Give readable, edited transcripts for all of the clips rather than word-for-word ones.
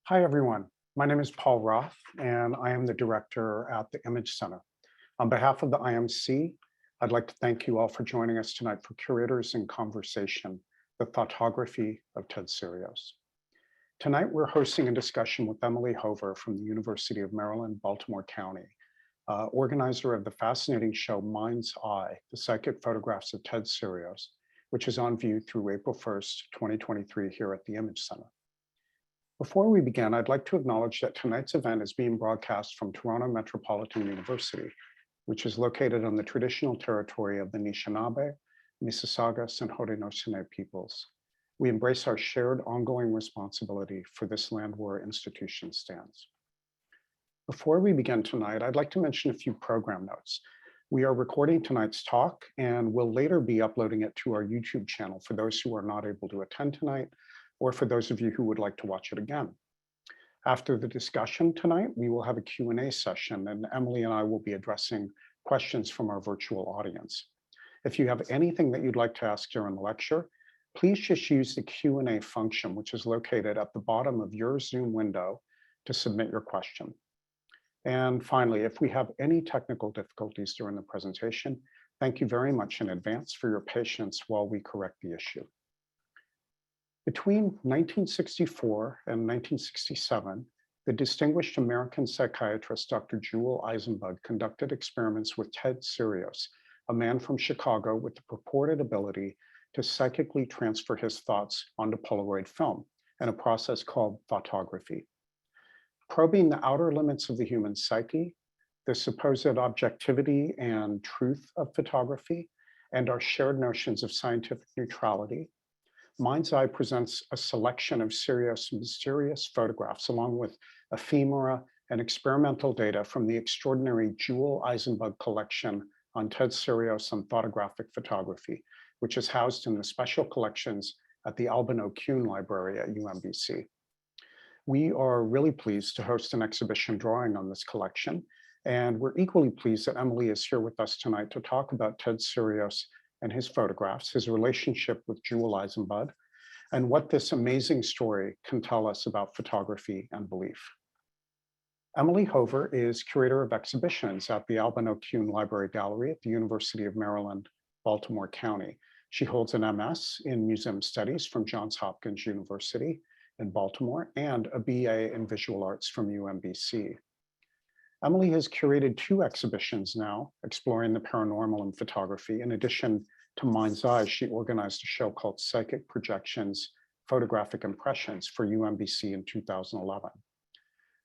Hi, everyone. My name is Paul Roth, and I am the director at the Image Center. On behalf of the IMC, I'd like to thank you all for joining us tonight for Curators in Conversation, the Thoughtography of Ted Serios. Tonight, we're hosting a discussion with Emily Hauver from the University of Maryland, Baltimore County, organizer of the fascinating show Mind's Eye, the psychic photographs of Ted Serios, which is on view through April 1st, 2023 here at the Image Center. Before we begin, I'd like to acknowledge that tonight's event is being broadcast from Toronto Metropolitan University, which is located on the traditional territory of the Anishinaabe, Mississaugas, and Haudenosaunee peoples. We embrace our shared ongoing responsibility for this land where our institution stands. Before we begin tonight, I'd like to mention a few program notes. We are recording tonight's talk and will later be uploading it to our YouTube channel for those who are not able to attend tonight, or for those of you who would like to watch it again. After the discussion tonight, we will have a Q&A session, and Emily and I will be addressing questions from our virtual audience. If you have anything that you'd like to ask during the lecture, please just use the Q&A function, which is located at the bottom of your Zoom window, to submit your question. And finally, if we have any technical difficulties during the presentation, thank you very much in advance for your patience while we correct the issue. Between 1964 and 1967, the distinguished American psychiatrist Dr. Jule Eisenbud conducted experiments with Ted Serios, a man from Chicago with the purported ability to psychically transfer his thoughts onto Polaroid film in a process called thoughtography. Probing the outer limits of the human psyche, the supposed objectivity and truth of photography, and our shared notions of scientific neutrality, Mind's Eye presents a selection of Serios' mysterious photographs along with ephemera and experimental data from the extraordinary Jule Eisenbud Collection on Ted Serios and Thoughtographic photography, which is housed in the special collections at the Albano Kuhn Library at UMBC. We are really pleased to host an exhibition drawing on this collection, and we're equally pleased that Emily is here with us tonight to talk about Ted Serios and his photographs, his relationship with Jule Eisenbud, and what this amazing story can tell us about photography and belief. Emily Hauver is curator of exhibitions at the Albano Kuhn Library Gallery at the University of Maryland, Baltimore County. She holds an MS in Museum Studies from Johns Hopkins University in Baltimore and a BA in Visual Arts from UMBC. Emily has curated 2 exhibitions now exploring the paranormal in photography. In addition to Mind's Eye, she organized a show called Psychic Projections, Photographic Impressions for UMBC in 2011.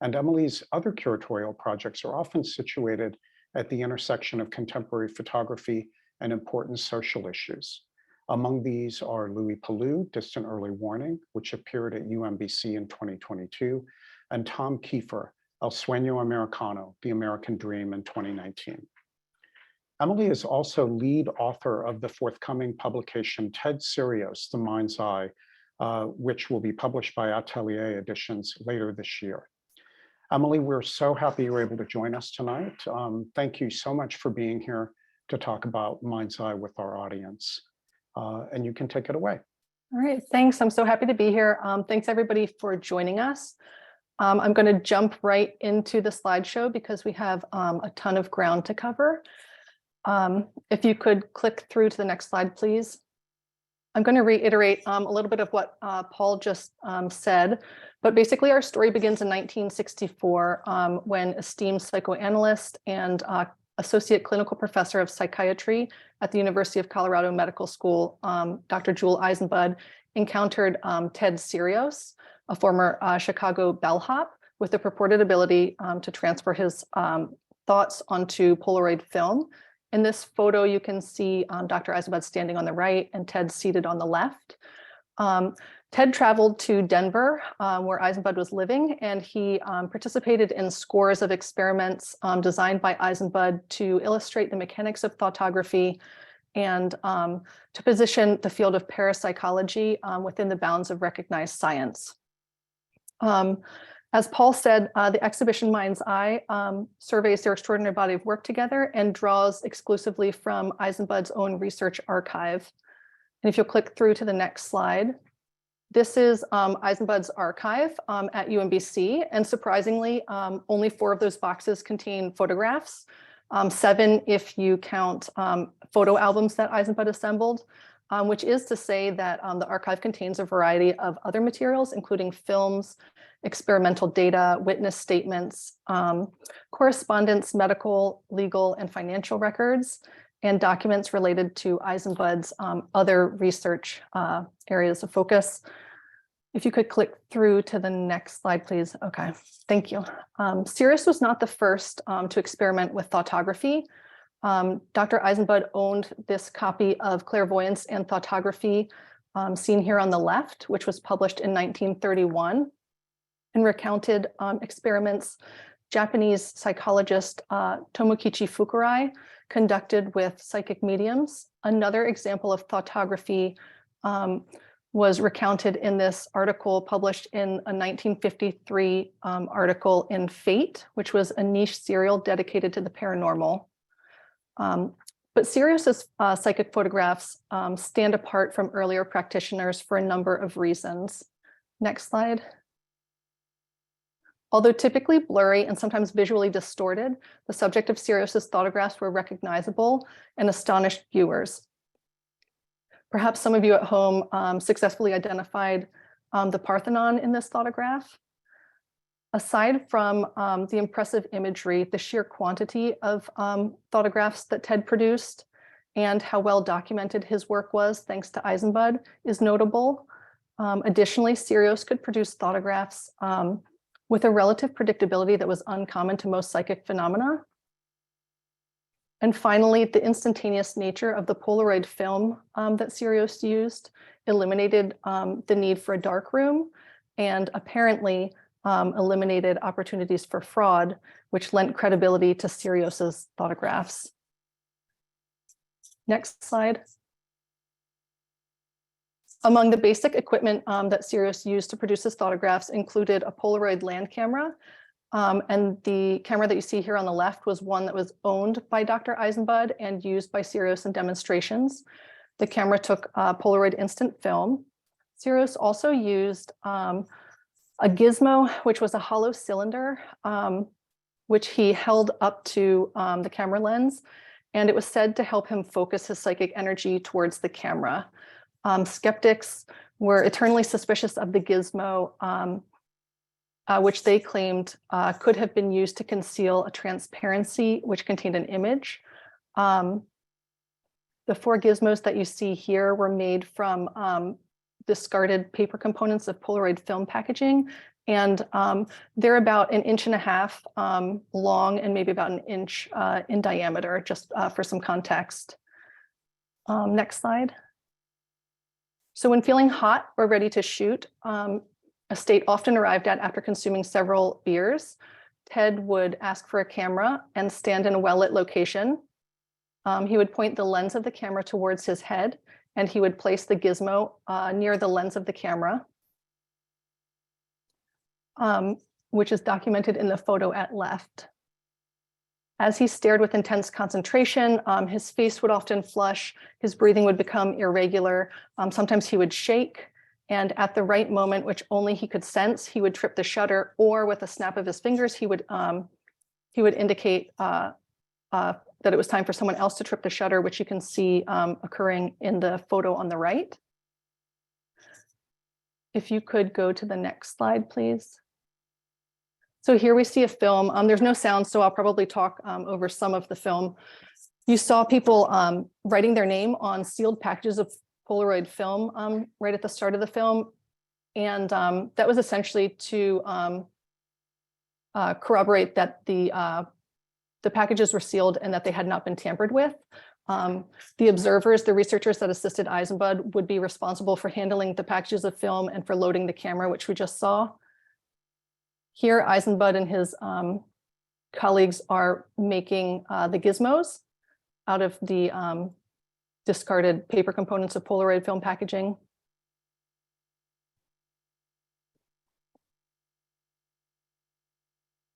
And Emily's other curatorial projects are often situated at the intersection of contemporary photography and important social issues. Among these are Louis Palou, Distant Early Warning, which appeared at UMBC in 2022, and Tom Kiefer, El Sueño Americano, The American Dream in 2019. Emily is also lead author of the forthcoming publication Ted Serios, The Mind's Eye, which will be published by Atelier Editions later this year. Emily, we're so happy you're able to join us tonight. Thank you so much for being here to talk about Mind's Eye with our audience. And you can take it away. All right, thanks. I'm so happy to be here. Thanks everybody for joining us. I'm going to jump right into the slideshow because we have a ton of ground to cover. If you could click through to the next slide, please. I'm going to reiterate a little bit of what Paul just said, but basically our story begins in 1964 when esteemed psychoanalyst and associate clinical professor of psychiatry at the University of Colorado Medical School, Dr. Jule Eisenbud, encountered Ted Serios, a former Chicago bellhop with the purported ability to transfer his thoughts onto Polaroid film. In this photo, you can see Dr. Eisenbud standing on the right and Ted seated on the left. Ted traveled to Denver, where Eisenbud was living, and he participated in scores of experiments designed by Eisenbud to illustrate the mechanics of thoughtography and to position the field of parapsychology within the bounds of recognized science. As Paul said, the exhibition Mind's Eye surveys their extraordinary body of work together and draws exclusively from Eisenbud's own research archive. And if you'll click through to the next slide, This is Eisenbud's archive at UMBC, and surprisingly, only 4 of those boxes contain photographs, 7 if you count photo albums that Eisenbud assembled, which is to say that the archive contains a variety of other materials, including films, experimental data, witness statements, correspondence, medical, legal, and financial records, and documents related to Eisenbud's other research areas of focus. If you could click through to the next slide, please. Okay, thank you. Serios was not the first to experiment with thoughtography. Dr. Eisenbud owned this copy of Clairvoyance and Thoughtography seen here on the left, which was published in 1931 and recounted experiments Japanese psychologist Tomokichi Fukurai conducted with psychic mediums. Another example of thoughtography was recounted in this article published in a 1953 article in Fate, which was a niche serial dedicated to the paranormal. But Serios's psychic photographs stand apart from earlier practitioners for a number of reasons. Next slide. Although typically blurry and sometimes visually distorted, the subject of Serios's photographs were recognizable and astonished viewers. Perhaps some of you at home successfully identified the Parthenon in this photograph. Aside from the impressive imagery, the sheer quantity of photographs that Ted produced and how well documented his work was, thanks to Eisenbud, is notable. Additionally, Serios could produce photographs with a relative predictability that was uncommon to most psychic phenomena. And finally, the instantaneous nature of the Polaroid film that Serios used eliminated the need for a dark room and apparently eliminated opportunities for fraud, which lent credibility to Serios's photographs. Next slide. Among the basic equipment that Serios used to produce his photographs included a Polaroid land camera. And the camera that you see here on the left was one that was owned by Dr. Eisenbud and used by Serios in demonstrations. The camera took Polaroid instant film. Serios also used a gizmo, which was a hollow cylinder, which he held up to the camera lens. And it was said to help him focus his psychic energy towards the camera. Skeptics were eternally suspicious of the gizmo, which they claimed could have been used to conceal a transparency which contained an image. The 4 gizmos that you see here were made from discarded paper components of Polaroid film packaging, and they're about 1.5 inches long and maybe about 1 inch in diameter, just for some context. Next slide. So when feeling hot or ready to shoot, a state often arrived at after consuming several beers, Ted would ask for a camera and stand in a well-lit location. He would point the lens of the camera towards his head, and he would place the gizmo near the lens of the camera, which is documented in the photo at left. As he stared with intense concentration, his face would often flush, his breathing would become irregular, sometimes he would shake, and at the right moment, which only he could sense, he would trip the shutter, or with a snap of his fingers, he would indicate that it was time for someone else to trip the shutter, which you can see occurring in the photo on the right. If you could go to the next slide, please. So here we see a film. There's no sound, so I'll probably talk over some of the film. You saw people writing their name on sealed packages of Polaroid film right at the start of the film. And that was essentially to corroborate that the packages were sealed and that they had not been tampered with. The observers, the researchers that assisted Eisenbud, would be responsible for handling the packages of film and for loading the camera, which we just saw. Here, Eisenbud and his colleagues are making the gizmos out of the discarded paper components of Polaroid film packaging.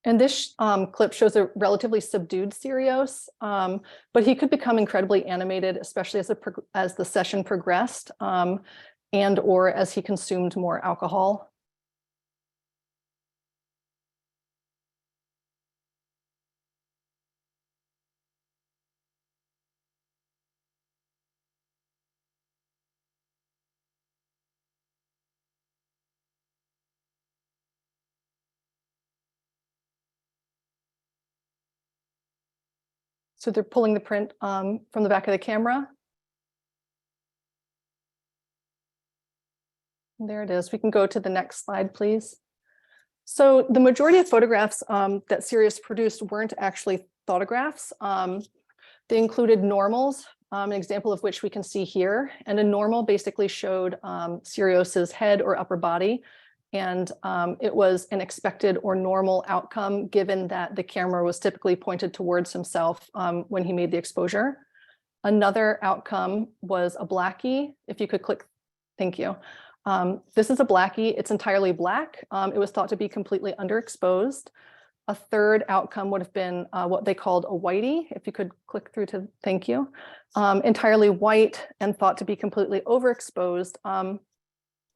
And this clip shows a relatively subdued Serios, but he could become incredibly animated, especially as the session progressed. and or as he consumed more alcohol. So they're pulling the print from the back of the camera. There it is. We can go to the next slide, please. So the majority of photographs that Serios produced weren't actually thoughtographs. They included normals, an example of which we can see here. And a normal basically showed Serios's head or upper body. And it was an expected or normal outcome, given that the camera was typically pointed towards himself when he made the exposure. Another outcome was a blackie. If you could click, thank you. This is a blackie. It's entirely black. It was thought to be completely underexposed. A third outcome would have been what they called a whitey. If you could click through to, thank you. Entirely white and thought to be completely overexposed.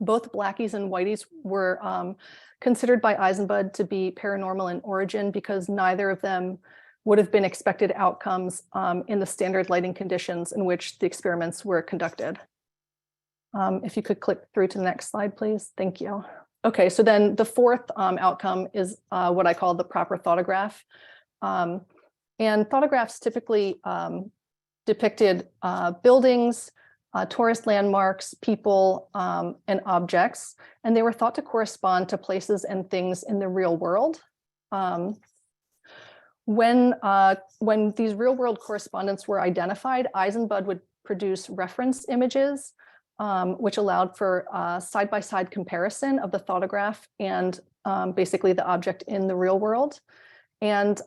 Both blackies and whiteys were considered by Eisenbud to be paranormal in origin because neither of them would have been expected outcomes in the standard lighting conditions in which the experiments were conducted. If you could click through to the next slide, please. Thank you. Okay, so then the fourth outcome is what I call the proper thoughtograph. And thougtographs typically depicted buildings, tourist landmarks, people, and objects, and they were thought to correspond to places and things in the real world. When these real world correspondents were identified, Eisenbud would produce reference images, which allowed for side-by-side comparison of the thoughtograph and basically the object in the real world. And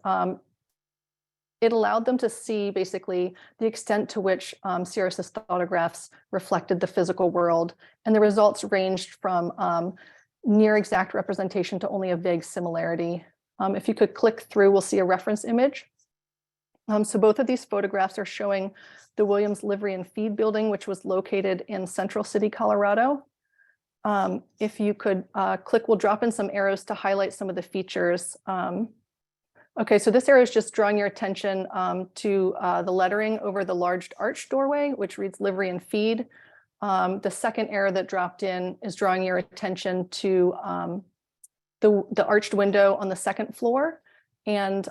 it allowed them to see basically the extent to which Serios's thougtographs reflected the physical world. And the results ranged from near exact representation to only a vague similarity. If you could click through, we'll see a reference image. So both of these photographs are showing the Williams Livery and Feed building, which was located in Central City, Colorado. If you could click, we'll drop in some arrows to highlight some of the features. Okay, so this arrow is just drawing your attention to the lettering over the large arched doorway, which reads Livery and Feed. The second arrow that dropped in is drawing your attention to the arched window on the second floor. And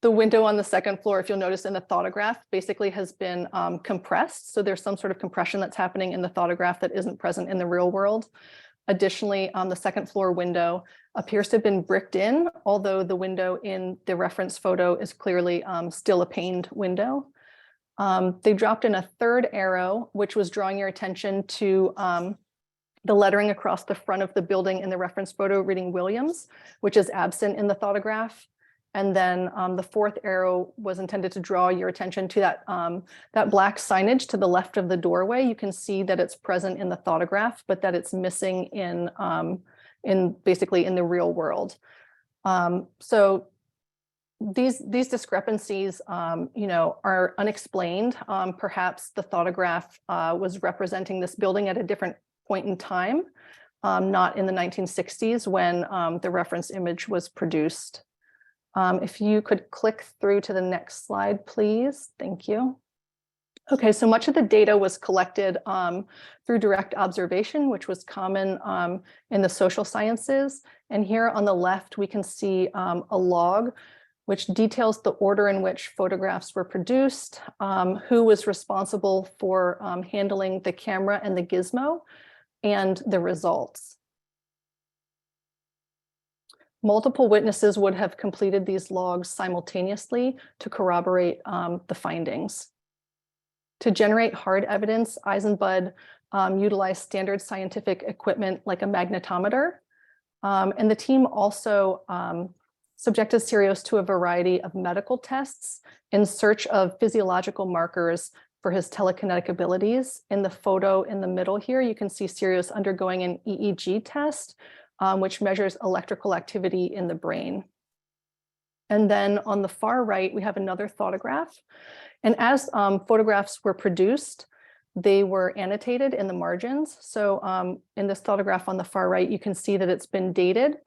the window on the second floor, if you'll notice in the thoughtograph, basically has been compressed. So there's some sort of compression that's happening in the thoughtograph that isn't present in the real world. Additionally, the second floor window appears to have been bricked in, although the window in the reference photo is clearly still a paned window. They dropped in a third arrow, which was drawing your attention to the lettering across the front of the building in the reference photo reading Williams, which is absent in the thoughtograph. And then the fourth arrow was intended to draw your attention to that black signage to the left of the doorway. You can see that it's present in the thoughtograph, but that it's missing in basically in the real world. So these discrepancies, are unexplained. Perhaps the thoughtograph was representing this building at a different point in time, not in the 1960s when the reference image was produced. If you could click through to the next slide, please. Thank you. Okay, so much of the data was collected through direct observation, which was common in the social sciences. And here on the left, we can see a log which details the order in which photographs were produced, who was responsible for handling the camera and the gizmo, and the results. Multiple witnesses would have completed these logs simultaneously to corroborate the findings. To generate hard evidence, Eisenbud utilized standard scientific equipment like a magnetometer. And the team also subjected Serios to a variety of medical tests in search of physiological markers for his telekinetic abilities. In the photo in the middle here, you can see Serios undergoing an EEG test, which measures electrical activity in the brain. And then on the far right, we have another thoughtograph. And as photographs were produced, they were annotated in the margins. So in this photograph on the far right, you can see that it's been dated,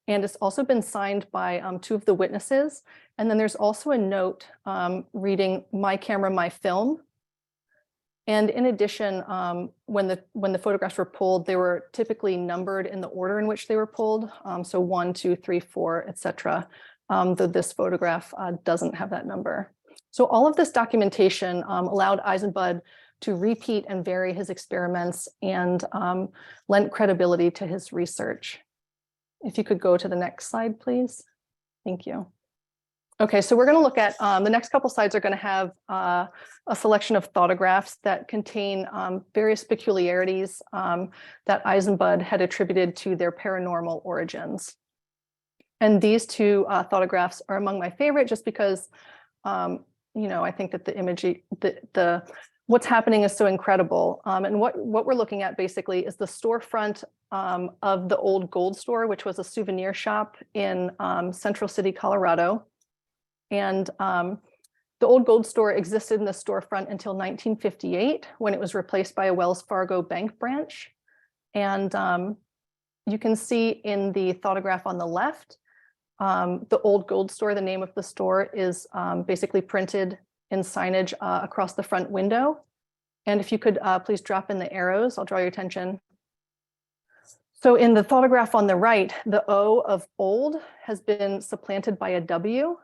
and it's also been signed by 2 of the witnesses. And then there's also a note reading "My camera, my film." And in addition, when the photographs were pulled, they were typically numbered in the order in which they were pulled. So 1, 2, 3, 4, etc. Though this photograph doesn't have that number. So all of this documentation allowed Eisenbud to repeat and vary his experiments and lent credibility to his research. If you could go to the next slide, please. Thank you. Okay, so we're going to look at the next couple slides are going to have a selection of thoughtographs that contain various peculiarities that Eisenbud had attributed to their paranormal origins. And these 2 thoughtographs are among my favorite just because, I think that the image, what's happening is so incredible. And what we're looking at basically is the storefront of the old Gold Store, which was a souvenir shop in Central City, Colorado. And the old Gold Store existed in the storefront until 1958, when it was replaced by a Wells Fargo bank branch. And you can see in the photograph on the left, the old Gold Store, the name of the store, is basically printed in signage across the front window. And if you could please drop in the arrows, I'll draw your attention. So in the photograph on the right, the O of old has been supplanted by a W,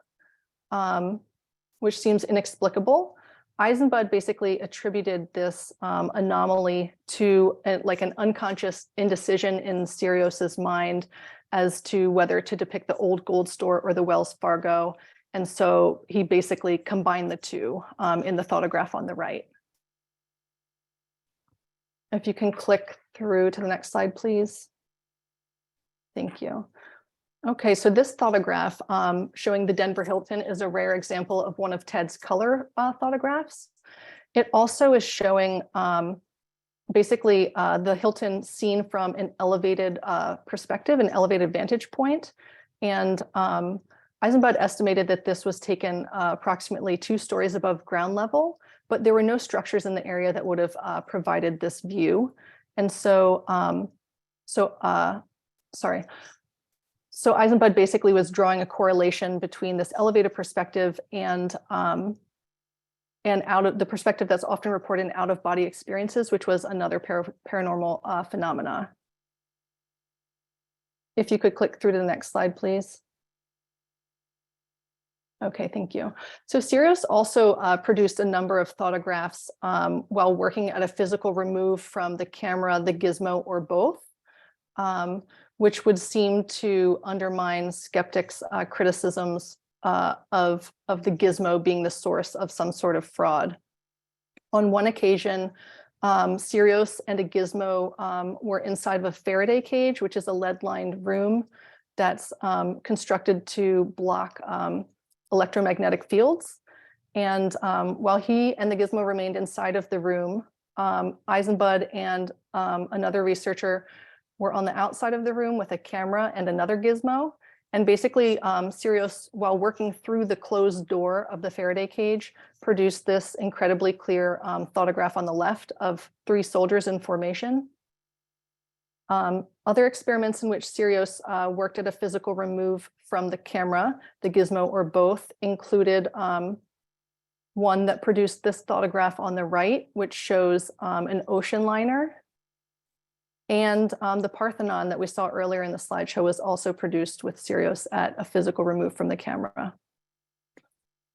which seems inexplicable. Eisenbud basically attributed this anomaly to like an unconscious indecision in Serios's mind as to whether to depict the old Gold Store or the Wells Fargo. And so he basically combined the 2 in the photograph on the right. If you can click through to the next slide, please. Thank you. Okay, so this photograph showing the Denver Hilton is a rare example of one of Ted's color photographs. It also is showing basically the Hilton seen from an elevated perspective, an elevated vantage point. And Eisenbud estimated that this was taken approximately 2 stories above ground level, but there were no structures in the area that would have provided this view. And so, So Eisenbud basically was drawing a correlation between this elevated perspective and out of the perspective that's often reported in out-of-body experiences, which was another paranormal phenomena. If you could click through to the next slide, please. Okay, thank you. So Serios also produced a number of photographs while working at a physical remove from the camera, the gizmo, or both. Which would seem to undermine skeptics' criticisms of the gizmo being the source of some sort of fraud. On one occasion, Serios and a gizmo were inside of a Faraday cage, which is a lead-lined room that's constructed to block electromagnetic fields. And while he and the gizmo remained inside of the room, Eisenbud and another researcher were on the outside of the room with a camera and another gizmo. And basically, Serios, while working through the closed door of the Faraday cage, produced this incredibly clear photograph on the left of 3 soldiers in formation. Other experiments in which Serios worked at a physical remove from the camera, the gizmo, or both included one that produced this photograph on the right, which shows an ocean liner. And the Parthenon that we saw earlier in the slideshow was also produced with Serios at a physical remove from the camera.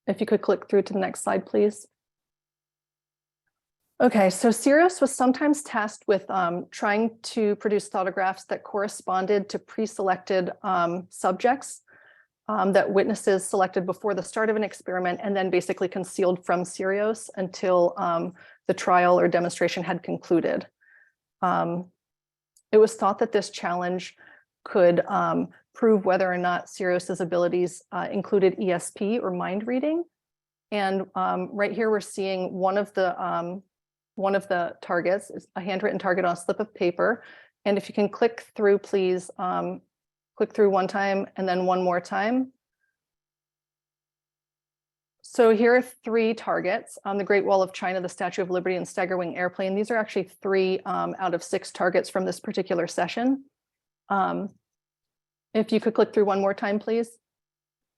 If you could click through to the next slide, please. Okay, so Serios was sometimes tasked with trying to produce photographs that corresponded to pre-selected subjects that witnesses selected before the start of an experiment and then basically concealed from Serios until the trial or demonstration had concluded. It was thought that this challenge could prove whether or not Serios's abilities included ESP or mind reading. And right here, we're seeing one of the targets, is a handwritten target on a slip of paper. And if you can click through, please click through one time and then one more time. So here are three targets: the Great Wall of China, the Statue of Liberty, and Stagger Wing Airplane. These are actually 3 out of 6 targets from this particular session. If you could click through one more time, please.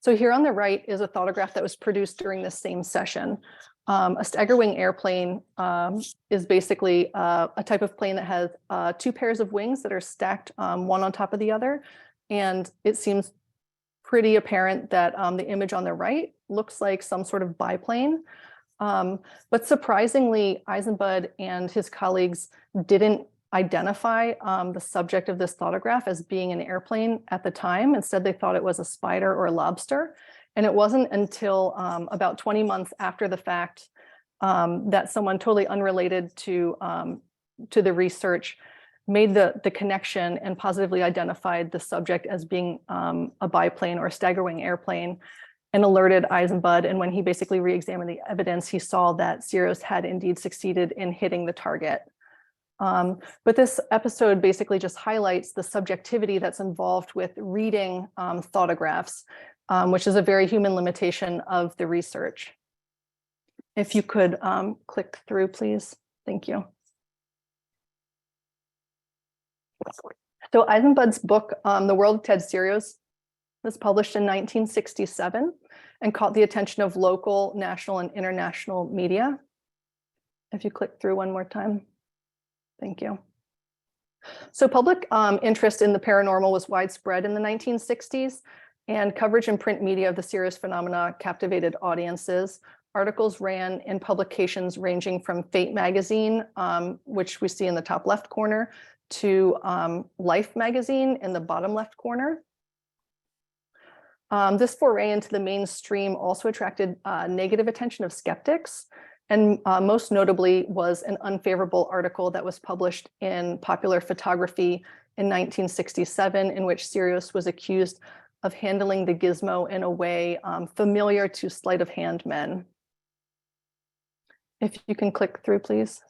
So here on the right is a thoughtograph that was produced during this same session. A stagger wing airplane is basically a type of plane that has 2 pairs of wings that are stacked one on top of the other. And it seems pretty apparent that the image on the right looks like some sort of biplane. But surprisingly, Eisenbud and his colleagues didn't identify the subject of this thoughtograph as being an airplane at the time. Instead, they thought it was a spider or a lobster. And it wasn't until about 20 months after the fact that someone totally unrelated to the research made the connection and positively identified the subject as being a biplane or a stagger wing airplane, and alerted Eisenbud. And when he basically re-examined the evidence, he saw that Serios had indeed succeeded in hitting the target. But this episode basically just highlights the subjectivity that's involved with reading thoughtographs, which is a very human limitation of the research. If you could click through, please. Thank you. So Eisenbud's book, The World of Ted Serios, was published in 1967 and caught the attention of local, national, and international media. If you click through one more time. Thank you. So public interest in the paranormal was widespread in the 1960s, and coverage in print media of the Serios phenomena captivated audiences. Articles ran in publications ranging from Fate magazine, which we see in the top left corner, to Life magazine in the bottom left corner. This foray into the mainstream also attracted negative attention of skeptics, and most notably was an unfavorable article that was published in Popular Photography in 1967, in which Serios was accused of handling the gizmo in a way familiar to sleight of hand men. If you can click through, please.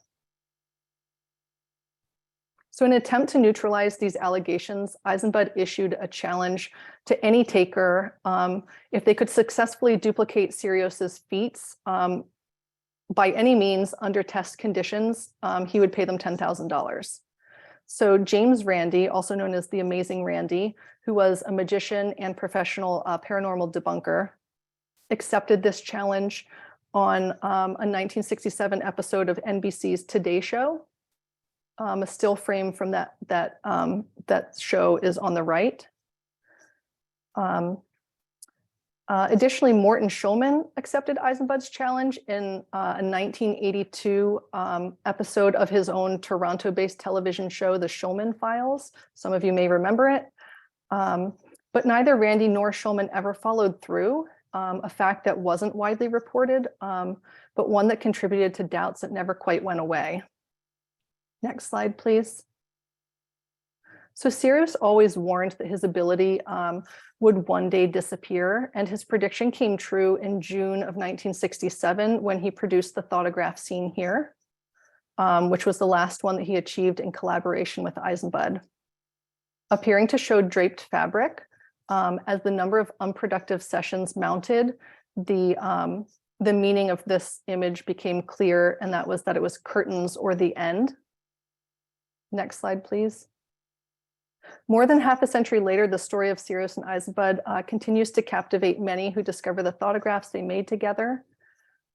So in an attempt to neutralize these allegations, Eisenbud issued a challenge to any taker if they could successfully duplicate Serios's feats by any means under test conditions, he would pay them $10,000. So James Randi, also known as the Amazing Randi, who was a magician and professional paranormal debunker, accepted this challenge on a 1967 episode of NBC's Today Show. A still frame from that show is on the right. Additionally, Morton Schulman accepted Eisenbud's challenge in a 1982 episode of his own Toronto-based television show, The Schulman Files. Some of you may remember it. But neither Randi nor Schulman ever followed through, a fact that wasn't widely reported, but one that contributed to doubts that never quite went away. Next slide, please. So Serios always warned that his ability would one day disappear, and his prediction came true in June of 1967 when he produced the thoughtograph seen here, which was the last one that he achieved in collaboration with Eisenbud. Appearing to show draped fabric, as the number of unproductive sessions mounted, the meaning of this image became clear, and that was that it was curtains or the end. Next slide, please. More than half a century later, the story of Serios and Eisenbud continues to captivate many who discover the thoughtographs they made together.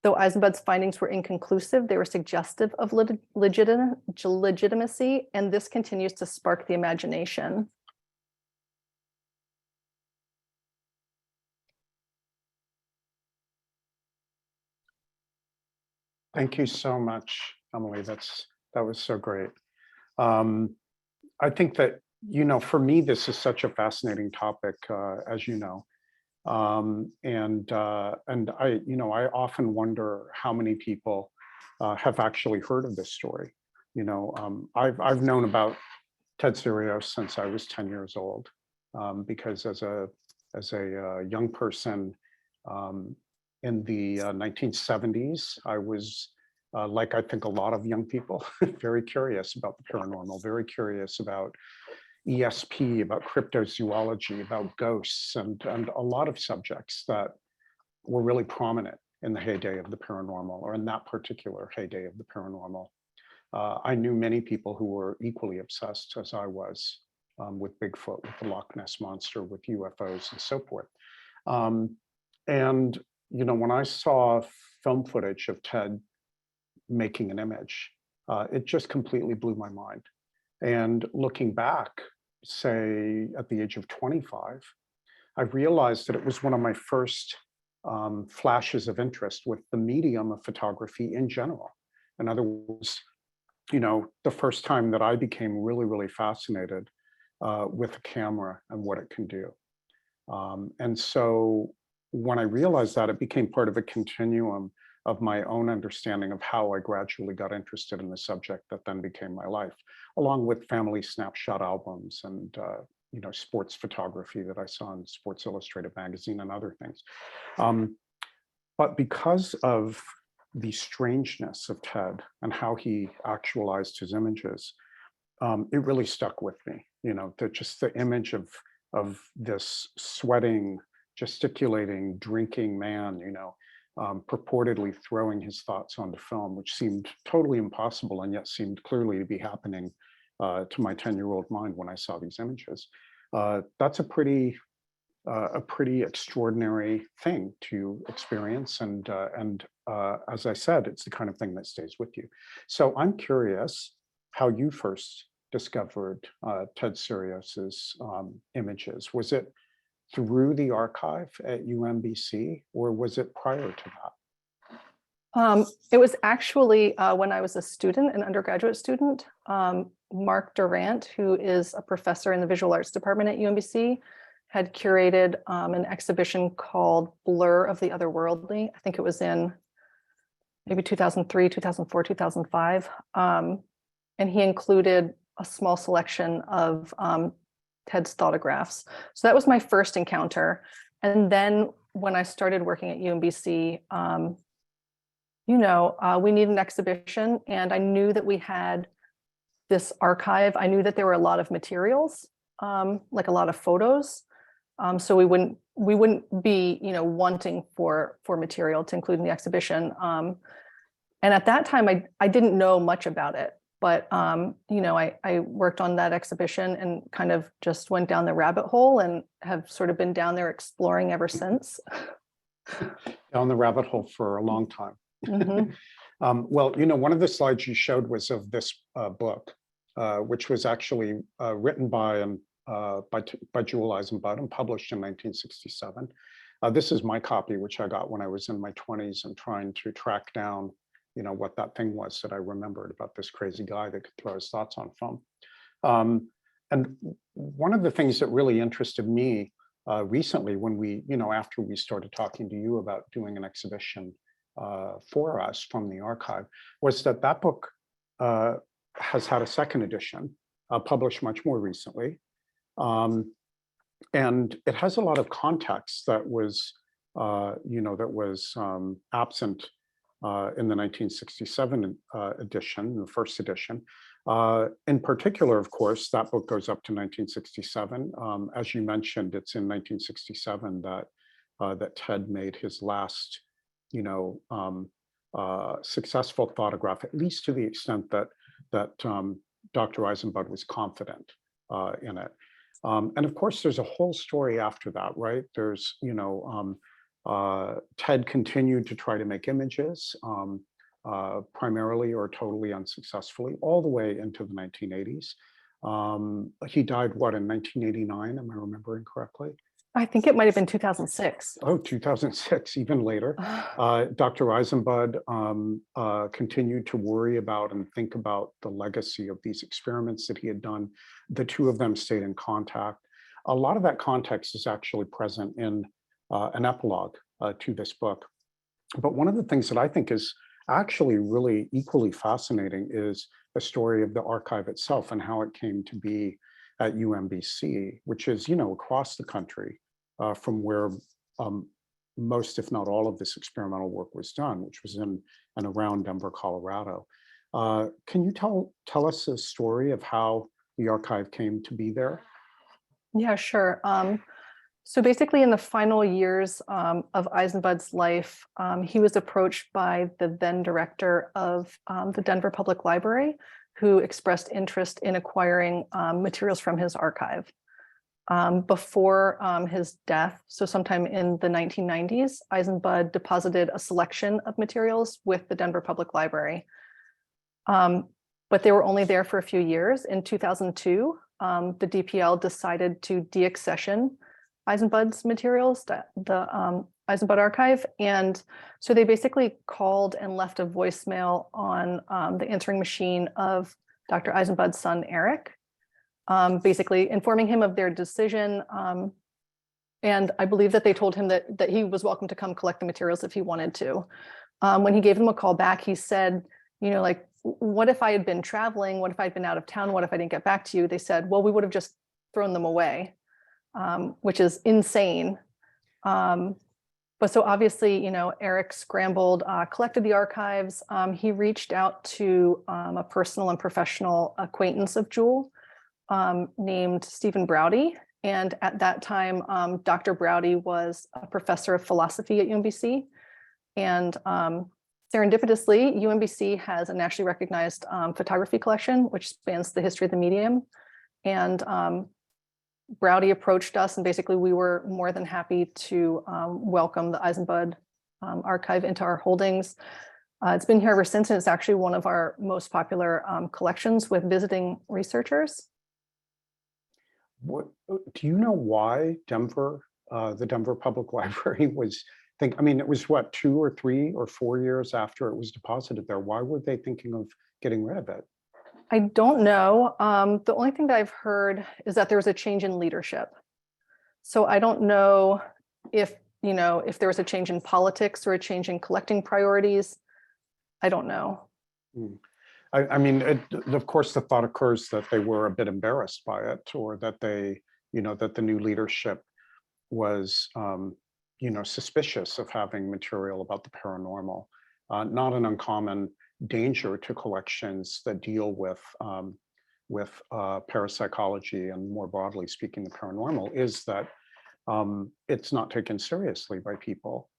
Though Eisenbud's findings were inconclusive, they were suggestive of legitimacy, and this continues to spark the imagination. Thank you so much, Emily. That was so great. I think that, for me, this is such a fascinating topic, as you know, and I often wonder how many people have actually heard of this story. I've known about Ted Serios since I was 10 years old, because as a young person in the 1970s, I was like I think a lot of young people, very curious about the paranormal, very curious about ESP, about cryptozoology, about ghosts, and a lot of subjects that were really prominent in the heyday of the paranormal, or in that particular heyday of the paranormal. I knew many people who were equally obsessed as I was with Bigfoot, with the Loch Ness Monster, with UFOs and so forth. And, when I saw film footage of Ted making an image, it just completely blew my mind. And looking back, say at the age of 25, I realized that it was one of my first flashes of interest with the medium of photography in general. In other words, the first time that I became really, really fascinated with a camera and what it can do. And so when I realized that, it became part of a continuum of my own understanding of how I gradually got interested in the subject that then became my life, along with family snapshot albums and sports photography that I saw in Sports Illustrated magazine and other things. But because of the strangeness of Ted and how he actualized his images, it really stuck with me. Just the image of this sweating, gesticulating, drinking man, purportedly throwing his thoughts onto film, which seemed totally impossible and yet seemed clearly to be happening to my 10-year-old mind when I saw these images. That's a pretty extraordinary thing to experience, and as I said, it's the kind of thing that stays with you. So I'm curious how you first discovered Ted Serios's images. Was it through the archive at UMBC, or was it prior to that? It was actually when I was a student, an undergraduate student. Mark Durant, who is a professor in the visual arts department at UMBC, had curated an exhibition called Blur of the Otherworldly. I think it was in maybe 2003, 2004, 2005. And he included a small selection of Ted's Thoughtographics. So that was my first encounter. And then when I started working at UMBC, we need an exhibition, and I knew that we had this archive. I knew that there were a lot of materials, like a lot of photos. So we wouldn't be, wanting for material to include in the exhibition. And at that time, I didn't know much about it, but I worked on that exhibition and kind of just went down the rabbit hole and have sort of been down there exploring ever since. Down the rabbit hole for a long time. Mm-hmm. Well, one of the slides you showed was of this book, which was actually written by Jule Eisenbud and published in 1967. This is my copy, which I got when I was in my 20s and trying to track down, what that thing was that I remembered about this crazy guy that could throw his thoughts on film. And one of the things that really interested me recently, when we, after we started talking to you about doing an exhibition for us from the archive, was that book has had a second edition, published much more recently. And it has a lot of context that was, absent in the 1967 edition, the first edition. In particular, of course, that book goes up to 1967. As you mentioned, it's in 1967 that Ted made his last, successful thoughtograph, at least to the extent that Dr. Eisenbud was confident in it. And of course, there's a whole story after that, right? There's, Ted continued to try to make images, primarily or totally unsuccessfully, all the way into the 1980s. He died, what, in 1989? Am I remembering correctly? I think it might have been 2006. Oh, 2006, even later. Dr. Eisenbud continued to worry about and think about the legacy of these experiments that he had done. The two of them stayed in contact. A lot of that context is actually present in an epilogue to this book. But one of the things that I think is actually really equally fascinating is the story of the archive itself and how it came to be at UMBC, which is, across the country from where most, if not all, of this experimental work was done, which was in and around Denver, Colorado. Can you tell us the story of how the archive came to be there? Yeah, sure. So basically, in the final years of Eisenbud's life, he was approached by the then director of the Denver Public Library, who expressed interest in acquiring materials from his archive. Before his death, so sometime in the 1990s, Eisenbud deposited a selection of materials with the Denver Public Library. But they were only there for a few years. In 2002, the DPL decided to deaccession Eisenbud's materials, the Eisenbud archive. And so they basically called and left a voicemail on the answering machine of Dr. Eisenbud's son, Eric, basically informing him of their decision. And I believe that they told him that he was welcome to come collect the materials if he wanted to. When he gave them a call back, he said, like, what if I had been traveling? What if I'd been out of town? What if I didn't get back to you? They said, well, we would have just thrown them away, which is insane. But so obviously, Eric scrambled, collected the archives. He reached out to a personal and professional acquaintance of Jule named Stephen Browdy. And at that time, Dr. Browdy was a professor of philosophy at UMBC. And serendipitously, UMBC has a nationally recognized photography collection, which spans the history of the medium. And Browdy approached us, and basically we were more than happy to welcome the Eisenbud archive into our holdings. It's been here ever since, and it's actually one of our most popular collections with visiting researchers. What do you know why Denver, the Denver Public Library was it was what, 2 or 3 or 4 years after it was deposited there? Why were they thinking of getting rid of it? I don't know. The only thing that I've heard is that there was a change in leadership. So I don't know if there was a change in politics or a change in collecting priorities. I don't know. I mean, of course, the thought occurs that they were a bit embarrassed by it, or that that the new leadership was, suspicious of having material about the paranormal. Not an uncommon danger to collections that deal with parapsychology and, more broadly speaking, the paranormal, is that it's not taken seriously by people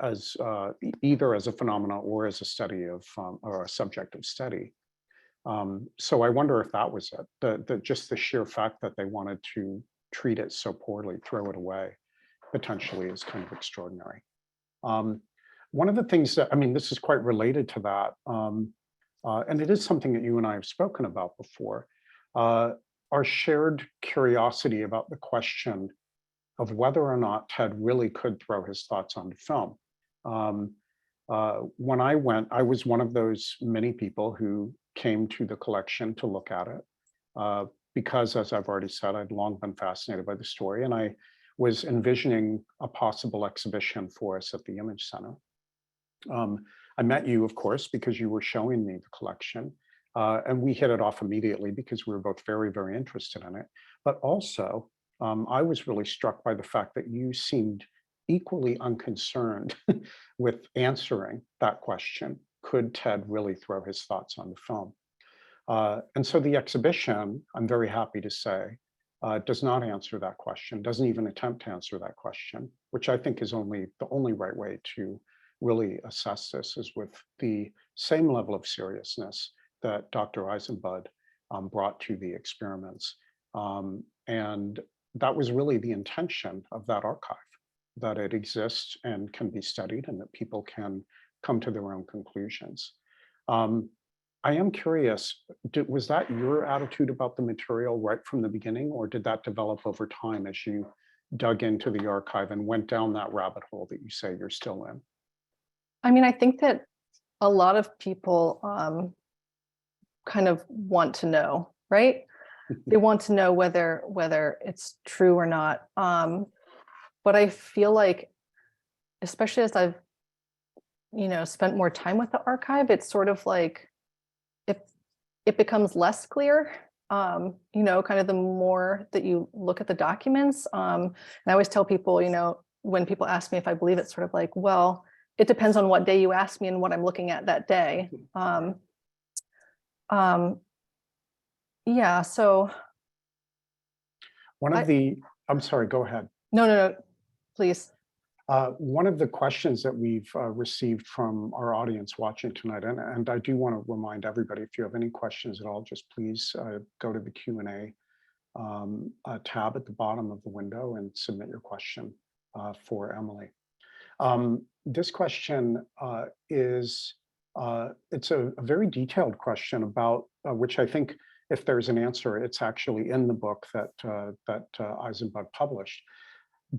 as either as a phenomenon or as a study of or a subject of study. So I wonder if that was it. Just the sheer fact that they wanted to treat it so poorly, throw it away, potentially, is kind of extraordinary. One of the things that, this is quite related to that, and it is something that you and I have spoken about before, our shared curiosity about the question of whether or not Ted really could throw his thoughts onto film. When I went, I was one of those many people who came to the collection to look at it, because, as I've already said, I'd long been fascinated by the story, and I was envisioning a possible exhibition for us at the Image Center. I met you, of course, because you were showing me the collection, and we hit it off immediately because we were both very, very interested in it. But also, I was really struck by the fact that you seemed equally unconcerned with answering that question. Could Ted really throw his thoughts on the film? And so the exhibition, I'm very happy to say, does not answer that question, doesn't even attempt to answer that question, which I think is the only right way to really assess this, is with the same level of seriousness that Dr. Eisenbud brought to the experiments. And that was really the intention of that archive, that it exists and can be studied, and that people can come to their own conclusions. I am curious, was that your attitude about the material right from the beginning, or did that develop over time as you dug into the archive and went down that rabbit hole that you say you're still in? I think that a lot of people kind of want to know, right? They want to know whether it's true or not. But I feel like, especially as I've, spent more time with the archive, it's sort of like, it becomes less clear, kind of the more that you look at the documents. And I always tell people, when people ask me if I believe, it's sort of like, well, it depends on what day you ask me and what I'm looking at that day. Yeah, so. I'm sorry, go ahead. No, please. One of the questions that we've received from our audience watching tonight, and I do want to remind everybody, if you have any questions at all, just please go to the Q&A tab at the bottom of the window and submit your question for Emily. This question is, it's a very detailed question about which I think if there's an answer, it's actually in the book that Eisenbud published.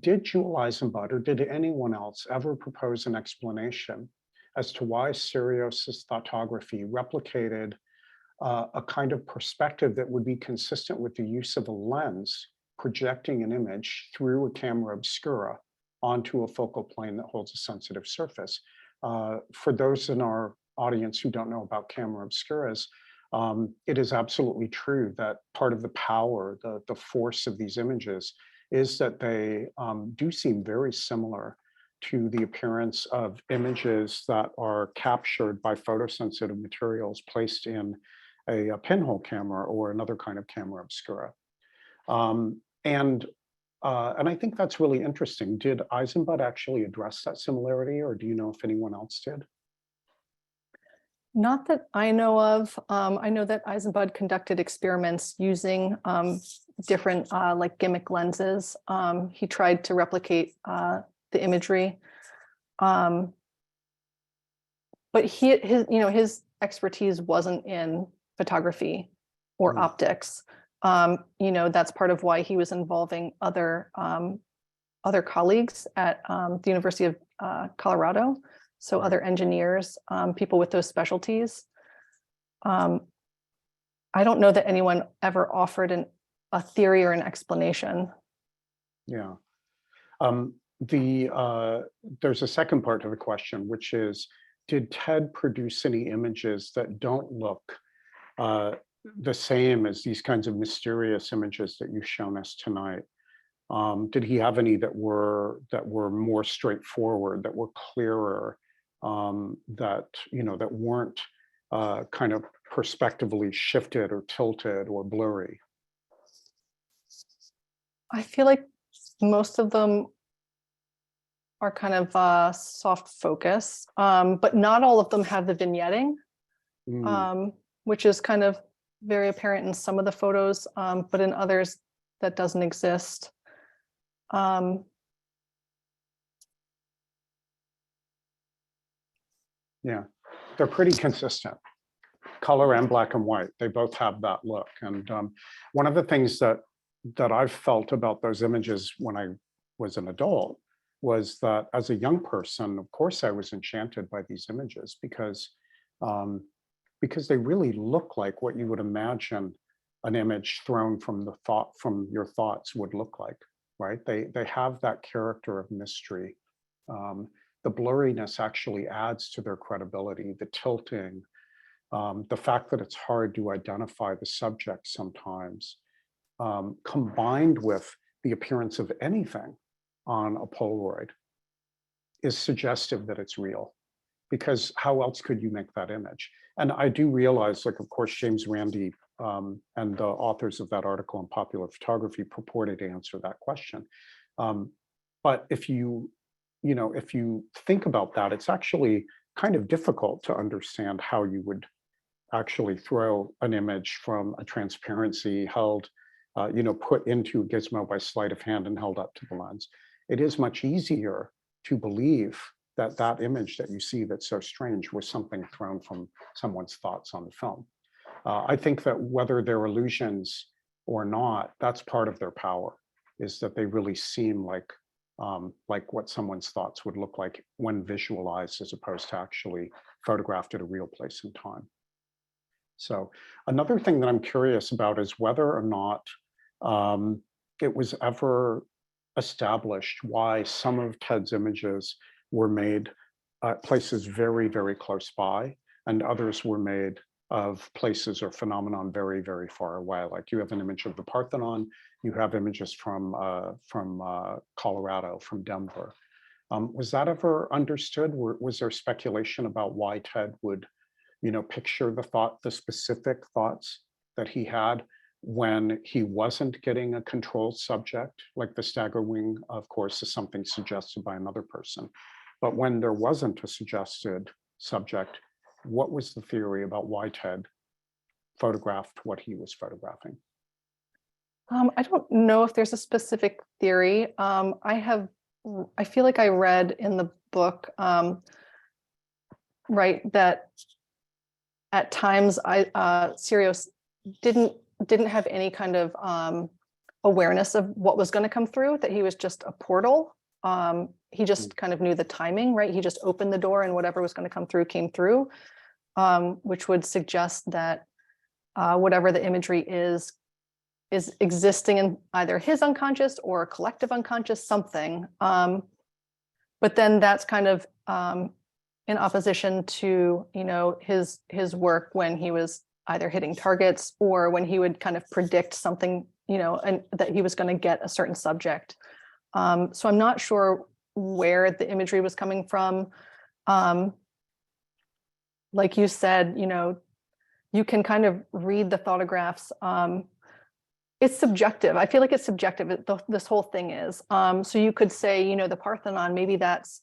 Did Jule Eisenbud or did anyone else ever propose an explanation as to why Serios's thoughtography replicated a kind of perspective that would be consistent with the use of a lens projecting an image through a camera obscura onto a focal plane that holds a sensitive surface? For those in our audience who don't know about camera obscuras, it is absolutely true that part of the power, the force of these images is that they do seem very similar to the appearance of images that are captured by photosensitive materials placed in a pinhole camera or another kind of camera obscura. And I think that's really interesting. Did Eisenbud actually address that similarity, or do you know if anyone else did? Not that I know of. I know that Eisenbud conducted experiments using different like gimmick lenses. He tried to replicate the imagery, but his expertise wasn't in photography or optics. That's part of why he was involving other colleagues at the University of Colorado. So other engineers, people with those specialties. I don't know that anyone ever offered a theory or an explanation. Yeah. There's a second part to the question, which is, did Ted produce any images that don't look the same as these kinds of mysterious images that you've shown us tonight? Did he have any that were more straightforward, that were clearer, that weren't kind of perspectively shifted or tilted or blurry? I feel like most of them are kind of soft focus, but not all of them have the vignetting, which is kind of very apparent in some of the photos, but in others that doesn't exist. Yeah, they're pretty consistent. Color and black and white, they both have that look. And one of the things that I've felt about those images when I was an adult was that as a young person, of course, I was enchanted by these images because they really look like what you would imagine an image thrown from your thoughts would look like, right? They have that character of mystery. The blurriness actually adds to their credibility, the tilting, the fact that it's hard to identify the subject sometimes, combined with the appearance of anything on a Polaroid is suggestive that it's real, because how else could you make that image? And I do realize, like, of course, James Randi and the authors of that article in Popular Photography purported to answer that question. But if you think about that, it's actually kind of difficult to understand how you would actually throw an image from a transparency held, put into a gizmo by sleight of hand and held up to the lens. It is much easier to believe that that image that you see that's so strange was something thrown from someone's thoughts on the film. I think that whether they're illusions or not, that's part of their power, is that they really seem like what someone's thoughts would look like when visualized, as opposed to actually photographed at a real place and time. So another thing that I'm curious about is whether or not it was ever established why some of Ted's images were made at places very, very close by, and others were made of places or phenomenon very, very far away. Like you have an image of the Parthenon, you have images from Colorado, from Denver. Was that ever understood? Was there speculation about why Ted would, picture the specific thoughts that he had when he wasn't getting a controlled subject, like the stagger wing, of course, is something suggested by another person. But when there wasn't a suggested subject, what was the theory about why Ted photographed what he was photographing? I don't know if there's a specific theory. I feel like I read in the book, right, that at times Serios didn't have any kind of awareness of what was going to come through, that he was just a portal. He just kind of knew the timing, right? He just opened the door and whatever was going to come through came through, which would suggest that whatever the imagery is existing in either his unconscious or collective unconscious, something. But then that's kind of in opposition to, you know, his work when he was either hitting targets or when he would kind of predict something, you know, and that he was going to get a certain subject. So I'm not sure where the imagery was coming from. Like you said, you know, you can kind of read the photographs. It's subjective. I feel like it's subjective. This whole thing is. So you could say, you know, the Parthenon, maybe that's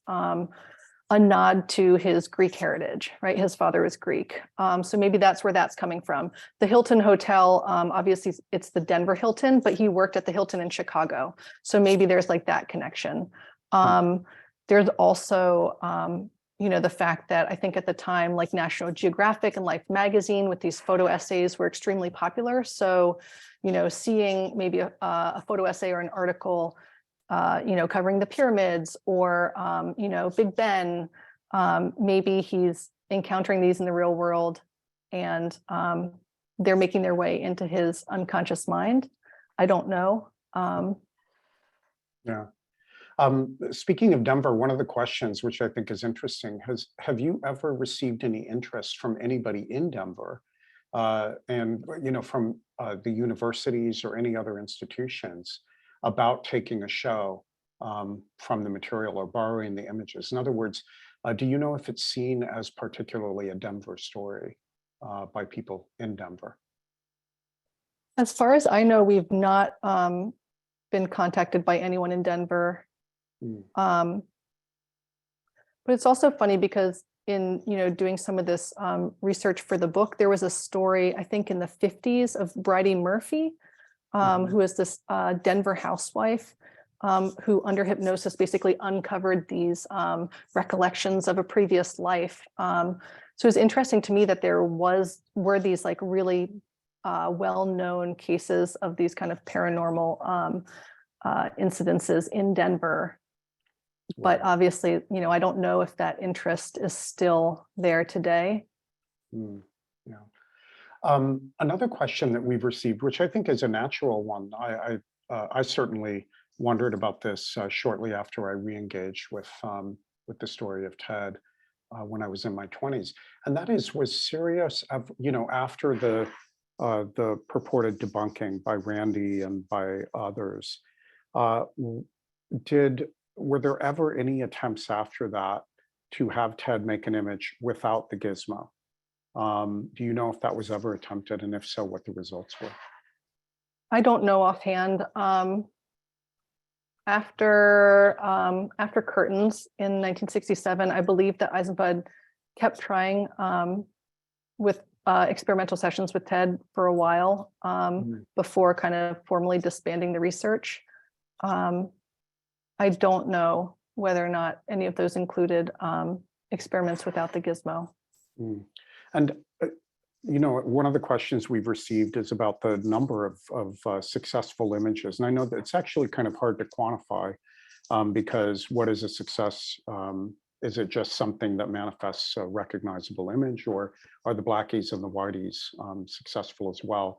a nod to his Greek heritage, right? His father is Greek. So maybe that's where that's coming from. The Hilton Hotel, obviously it's the Denver Hilton, but he worked at the Hilton in Chicago. So maybe there's like that connection. There's also, you know, the fact that I think at the time, like National Geographic and Life magazine with these photo essays were extremely popular. So, you know, seeing maybe a photo essay or an article, you know, covering the pyramids or, you know, Big Ben, maybe he's encountering these in the real world and they're making their way into his unconscious mind. I don't know. Yeah. Speaking of Denver, one of the questions, which I think is interesting, have you ever received any interest from anybody in Denver and, you know, from the universities or any other institutions about taking a show from the material or borrowing the images? In other words, do you know if it's seen as particularly a Denver story by people in Denver? As far as I know, we've not been contacted by anyone in Denver. But it's also funny because in, you know, doing some of this research for the book, there was a story, I think in the 50s of Bridie Murphy, who is this Denver housewife who under hypnosis basically uncovered these recollections of a previous life. So it's interesting to me that were these like really well-known cases of these kind of paranormal incidences in Denver. But obviously, you know, I don't know if that interest is still there today. Yeah. Another question that we've received, which I think is a natural one, I certainly wondered about this shortly after I re-engaged with the story of Ted when I was in my 20s, and that is, was Serios, you know, after the purported debunking by Randy and by others, were there ever any attempts after that to have Ted make an image without the gizmo? Do you know if that was ever attempted, and if so, what the results were? I don't know offhand. After Curtains in 1967, I believe that Eisenbud kept trying with experimental sessions with Ted for a while before kind of formally disbanding the research. I don't know whether or not any of those included experiments without the gizmo. And you know, one of the questions we've received is about the number of successful images. And I know that it's actually kind of hard to quantify because what is a success? Is it just something that manifests a recognizable image, or are the blackies and the whiteys successful as well?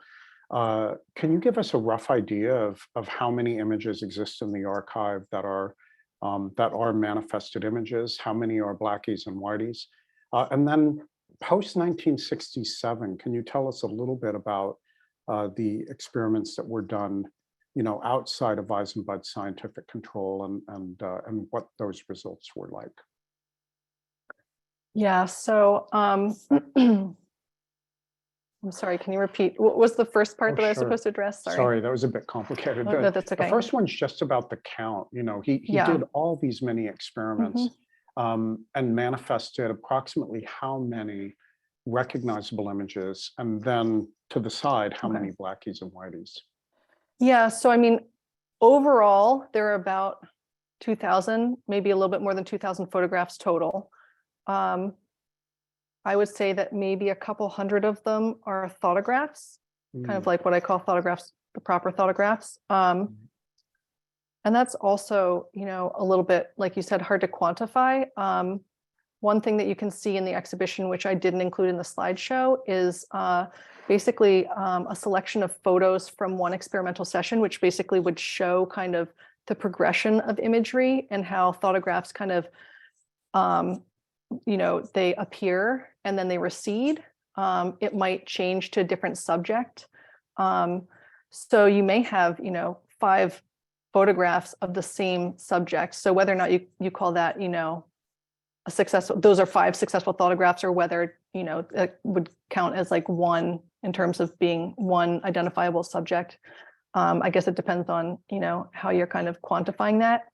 Can you give us a rough idea of how many images exist in the archive that are manifested images? How many are blackies and whiteys? And then post 1967, can you tell us a little bit about the experiments that were done, you know, outside of Eisenbud's scientific control and what those results were like? Yeah, so I'm sorry, can you repeat? What was the first part Oh, that I was sure. supposed to address? Sorry, that was a bit complicated. No, no, that's The okay. first one's just about the count. You know, he Yeah. did all these many experiments and manifested approximately how many recognizable images, and then to the side, how many blackies and whiteys. Yeah, so I mean, overall, there are about 2,000, maybe a little bit more than 2,000 photographs total. I would say that maybe a couple hundred of them are thoughtographics, kind of like what I call thoughtographics, the proper thoughtographics. And that's also, you know, a little bit, like you said, hard to quantify. One thing that you can see in the exhibition, which I didn't include in the slideshow, is basically a selection of photos from one experimental session, which basically would show kind of the progression of imagery and how thoughtographics kind of, you know, they appear and then they recede. It might change to a different subject. So you may have, you know, 5 photographs of the same subject. So whether or not you call that, you know, a successful, those are 5 successful thoughtographics, or whether, you know, it would count as like one in terms of being one identifiable subject. I guess it depends on, you know, how you're kind of quantifying that.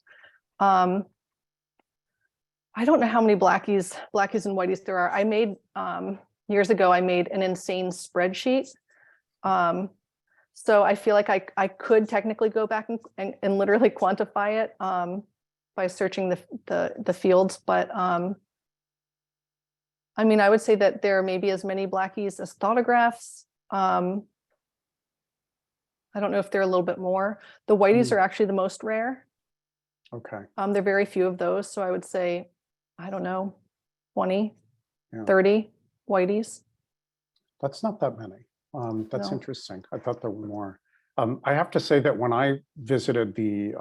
I don't know how many blackies and whiteys there are. I made, years ago, I made an insane spreadsheet. So I feel like I could technically go back and literally quantify it by searching the fields. But I mean, I would say that there may be as many blackies as thoughtographics. I don't know if they're a little bit more. The whiteys are actually the most rare. Okay. There are very few of those. So I would say, I don't know, 20, Yeah. 30 whiteys. That's not that many. That's No. interesting. I thought there were more. I have to say that when I visited the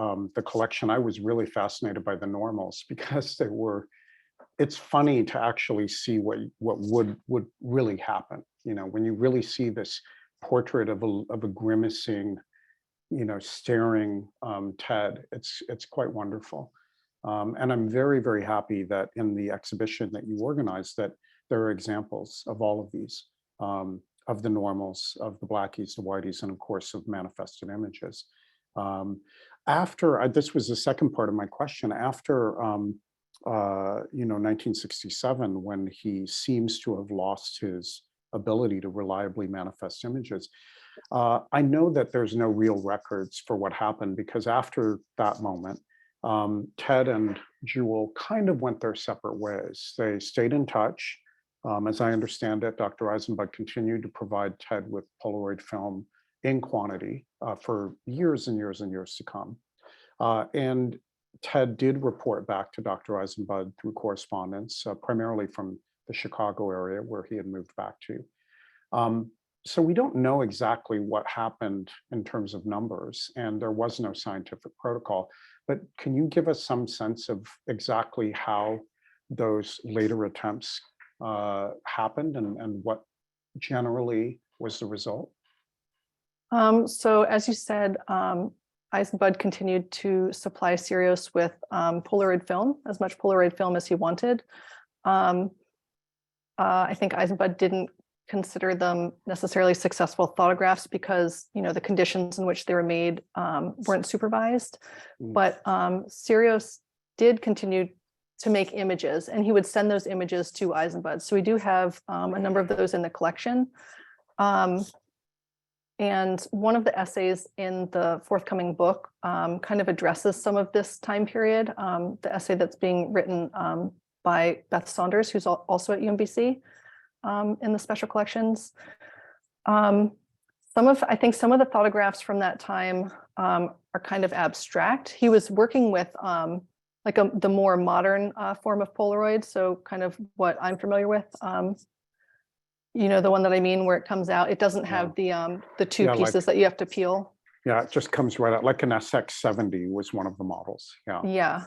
collection, I was really fascinated by the normals, because they were. It's funny to actually see what would really happen. You know, when you really see this portrait of a grimacing, you know, staring Ted. It's quite wonderful. And I'm very, very happy that in the exhibition that you organized, that there are examples of all of these, of the normals, of the blackies, the whiteys, and of course of manifested images. This was the second part of my question. After, you know, 1967, when he seems to have lost his ability to reliably manifest images, I know that there's no real records for what happened, because after that moment, Ted and Jule kind of went their separate ways. They stayed in touch. As I understand it, Dr. Eisenbud continued to provide Ted with Polaroid film in quantity for years and years and years to come. And Ted did report back to Dr. Eisenbud through correspondence, primarily from the Chicago area where he had moved back to. So we don't know exactly what happened in terms of numbers, and there was no scientific protocol. But can you give us some sense of exactly how those later attempts happened, and what generally was the result? So as you said, Eisenbud continued to supply Serios with Polaroid film, as much Polaroid film as he wanted. I think Eisenbud didn't consider them necessarily successful photographs because, you know, the conditions in which they were made weren't supervised. But Serios did continue to make images, and he would send those images to Eisenbud. So we do have a number of those in the collection. And one of the essays in the forthcoming book kind of addresses some of this time period. The essay that's being written by Beth Saunders, who's also at UMBC in the special collections. I think some of the photographs from that time are kind of abstract. He was working with the more modern form of Polaroid. So kind of what I'm familiar with. You know, the one that I mean, where it comes out, it doesn't have the two pieces that you have to peel. Yeah, it just comes right out, like an SX70 was one of the models. Yeah.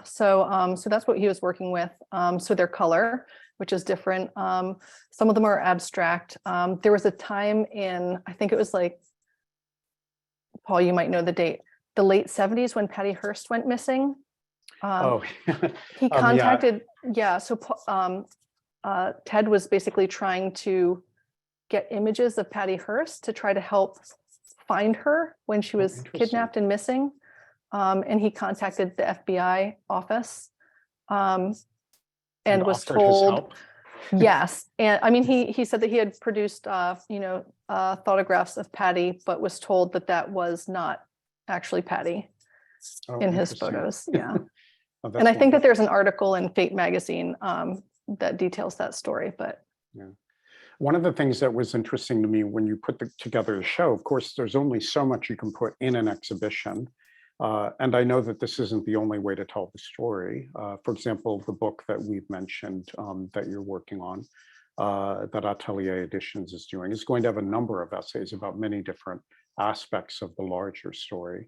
So that's what he was working with. So their color, which is different. Some of them are abstract. There was a time in, I think it was like, Paul, you might know the date, the late 70s, when Patty Hearst went missing. He contacted, so Ted was basically trying to get images of Patty Hearst to try to help find her when she was kidnapped and missing. And he contacted the FBI office and was told, yes. And I mean, he said that he had produced, photographs of Patty, but was told that that was not actually Patty in his photos. Yeah. And I think that there's an article in Fate magazine that details that story, but. Yeah. One of the things that was interesting to me when you put together the show, of course, there's only so much you can put in an exhibition. And I know that this isn't the only way to tell the story. For example, the book that we've mentioned that you're working on, that Atelier Editions is doing, is going to have a number of essays about many different aspects of the larger story.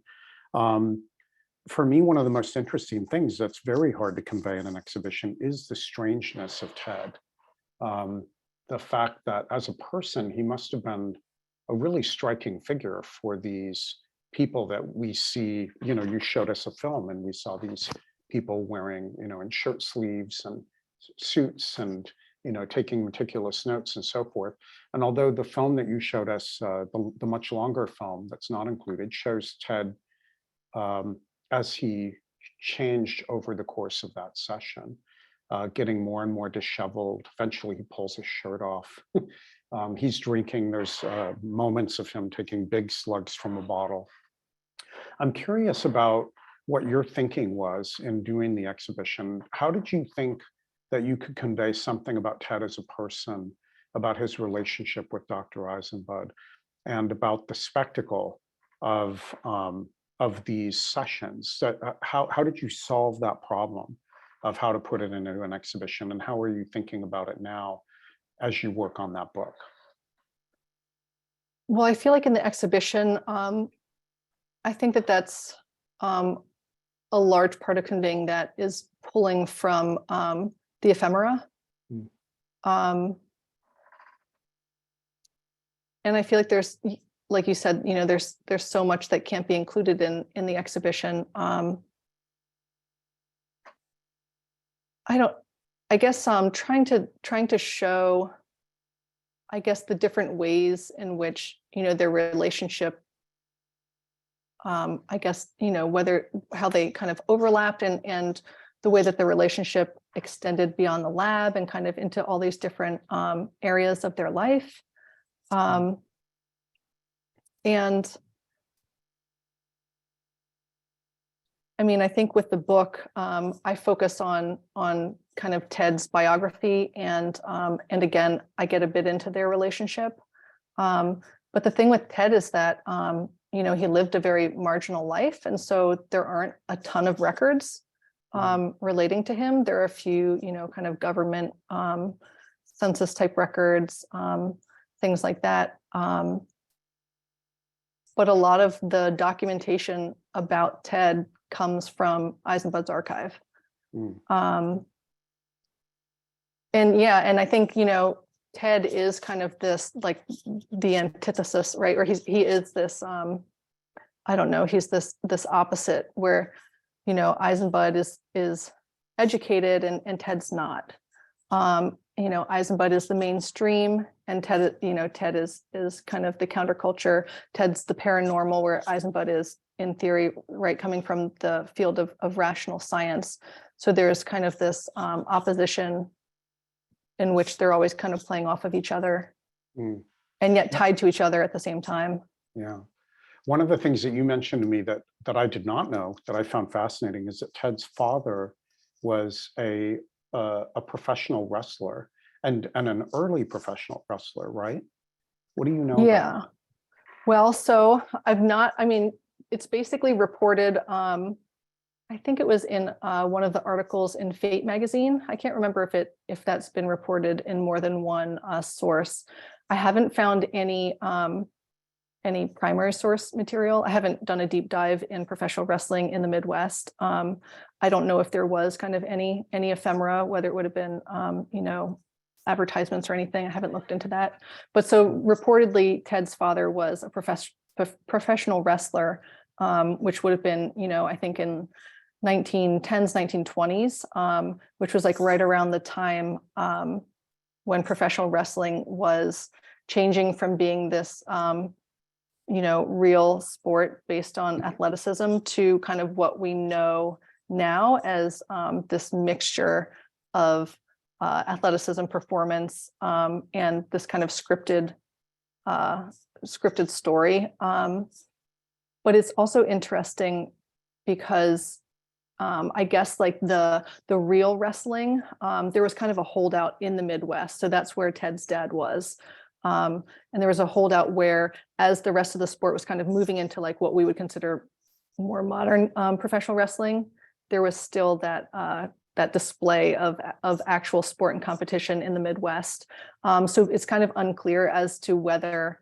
For me, one of the most interesting things that's very hard to convey in an exhibition is the strangeness of Ted. The fact that as a person, he must have been a really striking figure for these people that we see. You showed us a film and we saw these people wearing, in shirt sleeves and suits and, taking meticulous notes and so forth. And although the film that you showed us, the much longer film that's not included, shows Ted as he changed over the course of that session, getting more and more disheveled. Eventually he pulls his shirt off. He's drinking. There's moments of him taking big slugs from a bottle. I'm curious about what your thinking was in doing the exhibition. How did you think that you could convey something about Ted as a person, about his relationship with Dr. Eisenbud, and about the spectacle of these sessions? How did you solve that problem of how to put it into an exhibition, and how are you thinking about it now as you work on that book? Well, I feel like in the exhibition, I think that that's a large part of conveying that is pulling from the ephemera. And I feel like there's, like you said, there's so much that can't be included in the exhibition. I guess trying to show, I guess, the different ways in which, their relationship, I guess, how they kind of overlapped and the way that the relationship extended beyond the lab and kind of into all these different areas of their life. And I mean, I think with the book, I focus on kind of Ted's biography, and again, I get a bit into their relationship. But the thing with Ted is that he lived a very marginal life, and so there aren't a ton of records relating to him. There are a few, kind of government census type records, things like that. But a lot of the documentation about Ted comes from Eisenbud's archive. And I think, Ted is kind of this, like, the antithesis, right? Or he is this, I don't know, he's this opposite where, Eisenbud is educated and Ted's not. Eisenbud is the mainstream, and Ted is kind of the counterculture. Ted's the paranormal, where Eisenbud is, in theory, right, coming from the field of rational science. So there's kind of this opposition in which they're always kind of playing off of each other, and yet tied to each other at the same time. Yeah. One of the things that you mentioned to me that I did not know, that I found fascinating, is that Ted's father was a professional wrestler, and an early professional wrestler, right? What do you know? Yeah. Well, so it's basically reported. I think it was in one of the articles in Fate magazine. I can't remember if that's been reported in more than one source. I haven't found any primary source material. I haven't done a deep dive in professional wrestling in the Midwest. I don't know if there was kind of any ephemera, whether it would have been, advertisements or anything. I haven't looked into that. But so reportedly, Ted's father was a professional wrestler, which would have been, I think in 1910s, 1920s, which was like right around the time when professional wrestling was changing from being this, real sport based on athleticism to kind of what we know now as this mixture of athleticism, performance, and this kind of scripted story. But it's also interesting because I guess like the real wrestling, there was kind of a holdout in the Midwest. So that's where Ted's dad was. And there was a holdout where, as the rest of the sport was kind of moving into like what we would consider more modern professional wrestling, there was still that display of actual sport and competition in the Midwest. So it's kind of unclear as to whether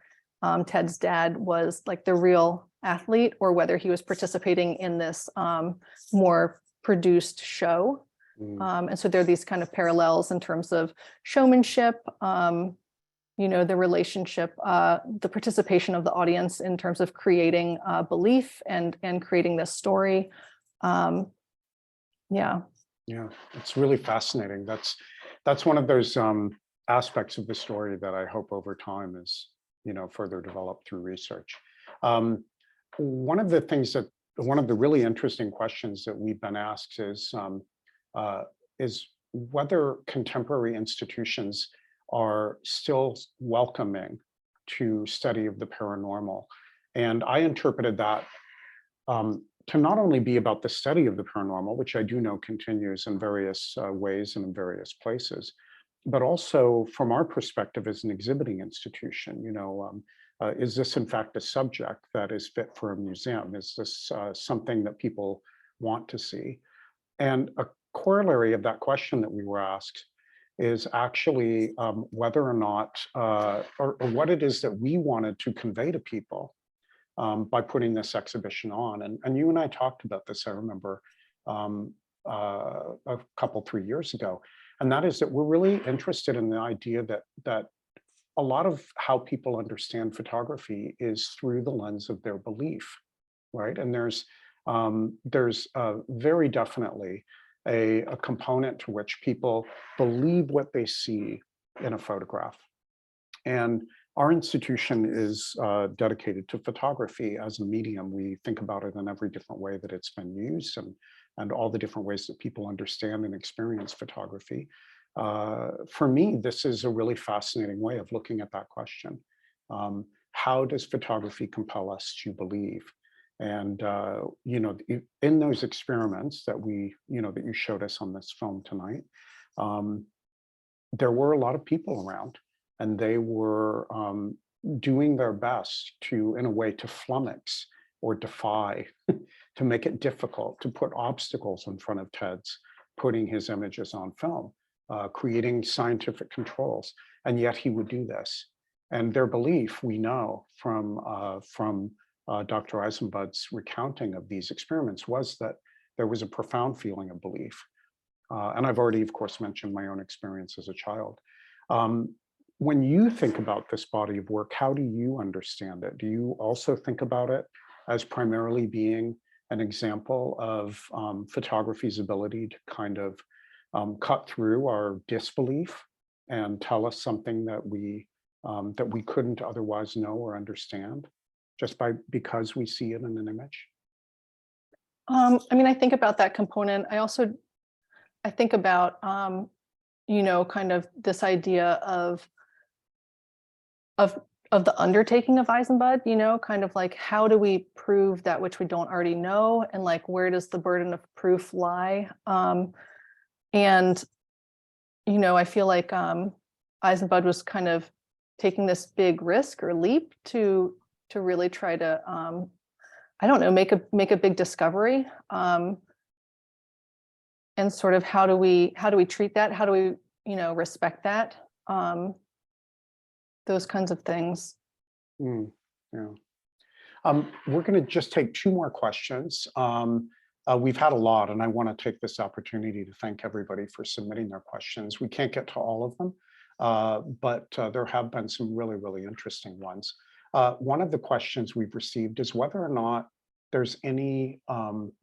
Ted's dad was like the real athlete or whether he was participating in this more produced show. And so there are these kind of parallels in terms of showmanship, the relationship, the participation of the audience in terms of creating belief and creating this story. Yeah, it's really fascinating. That's one of those aspects of the story that I hope over time is, further developed through research. One of the really interesting questions that we've been asked is whether contemporary institutions are still welcoming to study of the paranormal. And I interpreted that to not only be about the study of the paranormal, which I do know continues in various ways and in various places, but also from our perspective as an exhibiting institution. Is this in fact a subject that is fit for a museum? Is this something that people want to see? And a corollary of that question that we were asked is actually whether or not, or what it is that we wanted to convey to people by putting this exhibition on. And you and I talked about this, I remember, a couple, 3 years ago. And that is that we're really interested in the idea that a lot of how people understand photography is through the lens of their belief, right? And there's very definitely a component to which people believe what they see in a photograph. And our institution is dedicated to photography as a medium. We think about it in every different way that it's been used and all the different ways that people understand and experience photography. For me, this is a really fascinating way of looking at that question. How does photography compel us to believe? And, in those experiments that that you showed us on this film tonight, there were a lot of people around, and they were doing their best to, in a way, to flummox or defy, to make it difficult, to put obstacles in front of Ted's putting his images on film, creating scientific controls. And yet he would do this. And their belief, we know from Dr. Eisenbud's recounting of these experiments, was that there was a profound feeling of belief. And I've already, of course, mentioned my own experience as a child. When you think about this body of work, how do you understand it? Do you also think about it as primarily being an example of photography's ability to kind of cut through our disbelief and tell us something that we couldn't otherwise know or understand just because we see it in an image? I think about that component. I think about kind of this idea of the undertaking of Eisenbud, kind of like, how do we prove that which we don't already know, and like, where does the burden of proof lie? And I feel like Eisenbud was kind of taking this big risk or leap to really try to I don't know, make a big discovery, and sort of how do we treat that? How do we respect that? Those kinds of things. Yeah. We're going to just take 2 more questions. We've had a lot, and I want to take this opportunity to thank everybody for submitting their questions. We can't get to all of them, but there have been some really, really interesting ones. One of the questions we've received is whether or not there's any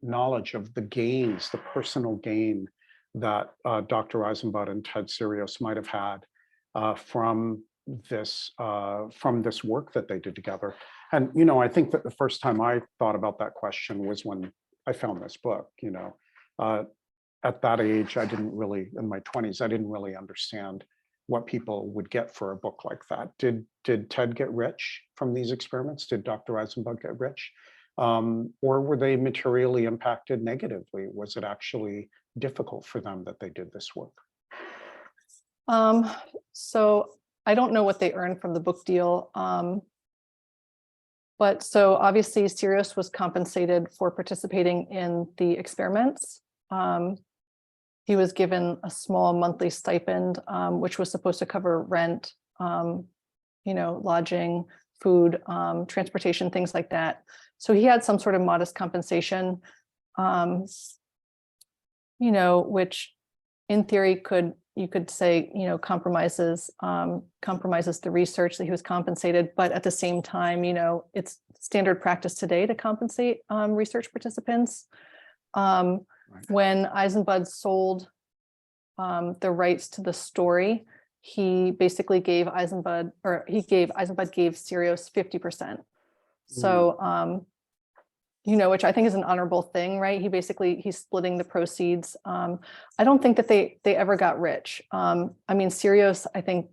knowledge of the gains, the personal gain that Dr. Eisenbud and Ted Serios might have had from from this work that they did together. And, I think that the first time I thought about that question was when I found this book, at that age, I didn't really, in my 20s, I didn't really understand what people would get for a book like that. Did Ted get rich from these experiments? Did Dr. Eisenbud get rich? Or were they materially impacted negatively? Was it actually difficult for them that they did this work? So I don't know what they earned from the book deal. But so obviously Serios was compensated for participating in the experiments. He was given a small monthly stipend, which was supposed to cover rent, lodging, food, transportation, things like that. So he had some sort of modest compensation, which in theory you could say, compromises the research that he was compensated, but at the same time, it's standard practice today to compensate research participants. Right. When Eisenbud sold the rights to the story, he basically gave Eisenbud gave Serios 50%. So, which I think is an honorable thing, right? He's splitting the proceeds. I don't think that they ever got rich. Serios, I think,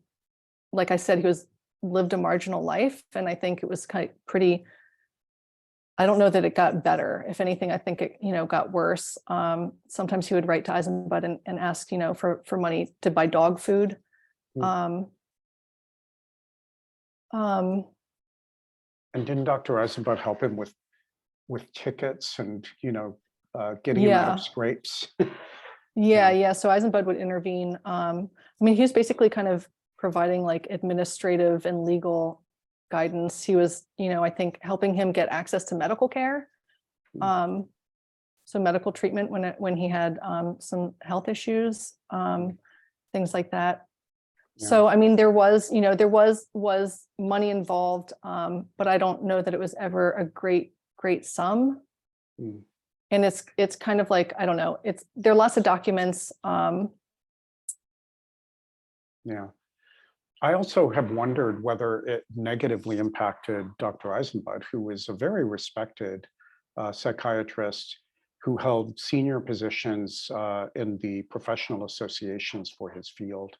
like I said, he lived a marginal life, and I think it was kind of pretty. I don't know that it got better. If anything, I think it, got worse. Sometimes he would write to Eisenbud and ask, for money to buy dog food. And didn't Dr. Eisenbud help him with tickets and, getting him out of scrapes? Yeah. So Eisenbud would intervene. He was basically kind of providing like administrative and legal guidance. He was, I think, helping him get access to medical care. So medical treatment when he had some health issues, things like that. Yeah. So, there was money involved, but I don't know that it was ever a great sum. And it's kind of like, I don't know, there are lots of documents. Yeah. I also have wondered whether it negatively impacted Dr. Eisenbud, who was a very respected psychiatrist who held senior positions in the professional associations for his field.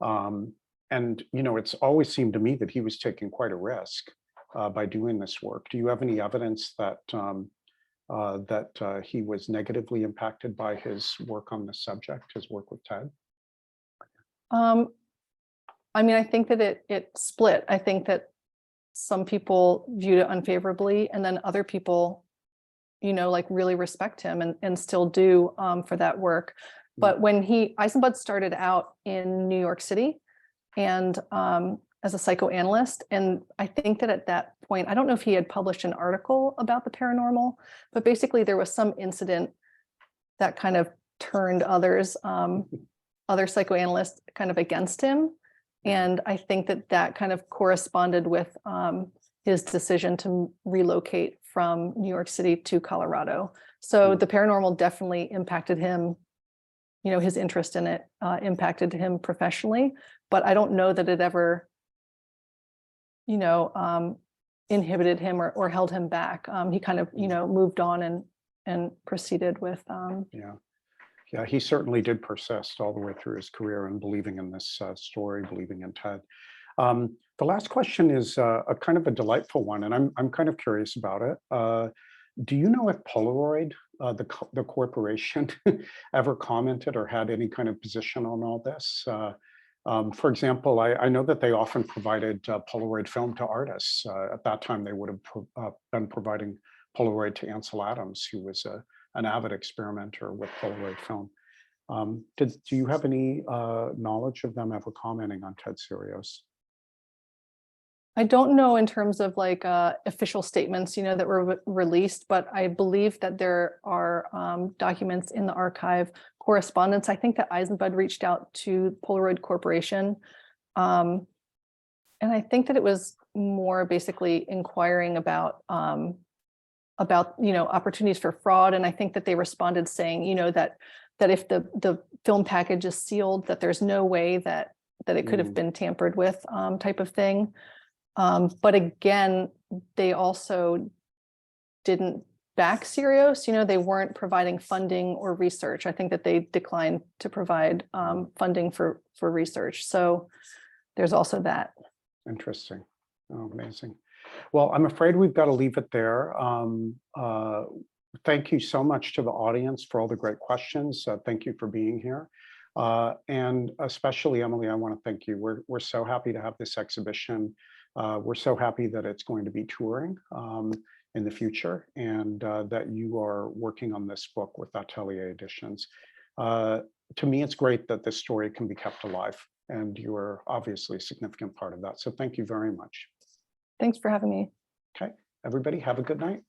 And, it's always seemed to me that he was taking quite a risk by doing this work. Do you have any evidence that he was negatively impacted by his work on this subject, his work with Ted? I think that it split. I think that some people viewed it unfavorably, and then other people, really respect him and still do for that work. But when Eisenbud started out in New York City and as a psychoanalyst, and I think that at that point, I don't know if he had published an article about the paranormal, but basically there was some incident that kind of turned other psychoanalysts kind of against him. And I think that kind of corresponded with his decision to relocate from New York City to Colorado. So the paranormal definitely impacted him, his interest in it impacted him professionally, but I don't know that it ever, inhibited him or held him back. He kind of, moved on and proceeded with. Yeah, he certainly did persist all the way through his career in believing in this story, believing in Ted. The last question is a kind of a delightful one, and I'm kind of curious about it. Do you know if Polaroid, the corporation, ever commented or had any kind of position on all this? For example, I know that they often provided Polaroid film to artists. At that time, they would have been providing Polaroid to Ansel Adams, who was an avid experimenter with Polaroid film. Do you have any knowledge of them ever commenting on Ted Serios? I don't know in terms of like official statements, that were released, but I believe that there are documents in the archive, correspondence. I think that Eisenbud reached out to Polaroid Corporation. And I think that it was more basically inquiring about opportunities for fraud. And I think that they responded saying, that if the film package is sealed, that there's no way that that it could have been tampered with, type of thing. But again, they also didn't back Serios. They weren't providing funding or research. I think that they declined to provide funding for research. So there's also that. Interesting. Oh, amazing. Well, I'm afraid we've got to leave it there. Thank you so much to the audience for all the great questions. Thank you for being here. And especially, Emily, I want to thank you. We're so happy to have this exhibition. We're so happy that it's going to be touring in the future, and that you are working on this book with Atelier Editions. To me, it's great that this story can be kept alive, and you are obviously a significant part of that. So thank you very much. Thanks for having me. Okay, everybody, have a good night.